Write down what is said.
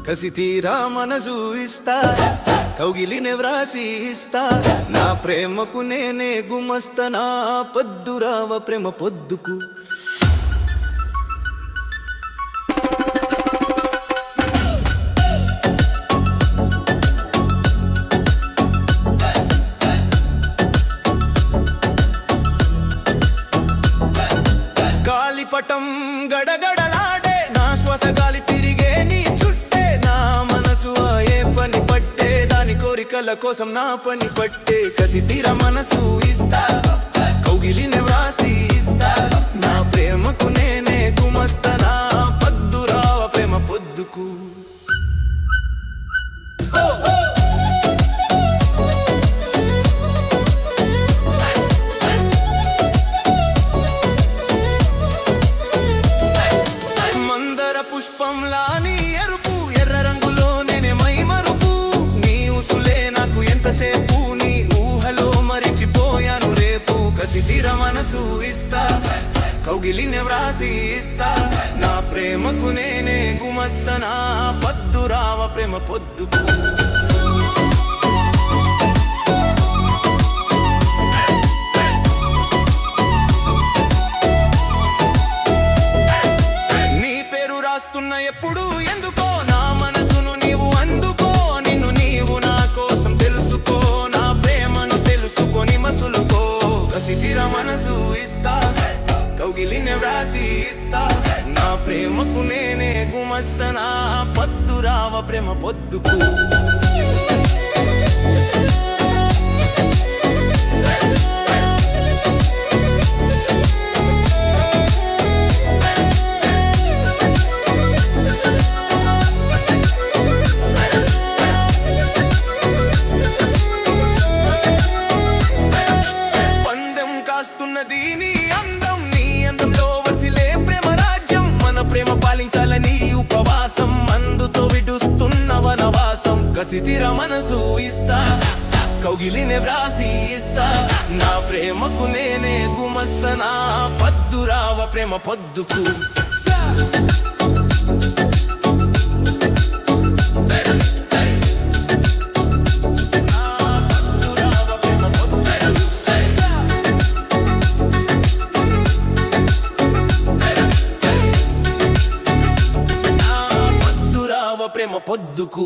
కసి తీరా మనసు ఇస్తా కౌగిలినే వ్రాసి ఇస్తా నా ప్రేమకు నేనే గుమస్తనా పొద్దురావ ప్రేమ పొద్దుకు గాలిపటం గడగడలాడే నా శ్వాస గాలి తిరిగే నీ చుట్టే నా మనసు ఏ పని పట్టే దాని కోరికల కోసం నా పని పట్టే కసి తీర మనసు ఇస్తా కౌగిలిని వ్రాసి ఇస్తా నా ప్రేమకు నేనే గుమస్తనా పొద్దురావ ప్రేమ పొద్దుకు పుష్పంలా నీ ఎరుపు ఎర్ర రంగులో నేనే మై మరుపు నీ ఉసులే నాకు ఎంతసేపు నీ ఊహలో మరిచిపోయాను రేపు కసి తీర మనసు ఇస్తా కౌగిలిని వ్రాసి ఇస్తా నా ప్రేమకు నేనే గుమస్తనా పొద్దురావ ప్రేమ పొద్దుకు ఎప్పుడు ఎందుకో నా మనసును నీవు అందుకో నిన్ను నీవు నా కోసం తెలుసుకో నా ప్రేమను తెలుసుకొని మసులుకో కసి తీర మనసు ఇస్తా కౌగిలిని వ్రాసి ఇస్తా నా ప్రేమకు నేనే గుమస్తనా పొద్దురావ ప్రేమ పొద్దుకు నీ అందం నీ అందంలో వర్తిలే ప్రేమ రాజ్యం మన ప్రేమ పాలించాలని ఉపవాసం మందుతో విడుస్తున్న వనవాసం కసి తీర మనసు ఇస్తా కౌగిలిని వ్రాసి ఇస్తా నా ప్రేమకు నేనే గుమస్తనా పొద్దురావ ప్రేమ పొద్దుకు ప్రేమ పొద్దుకు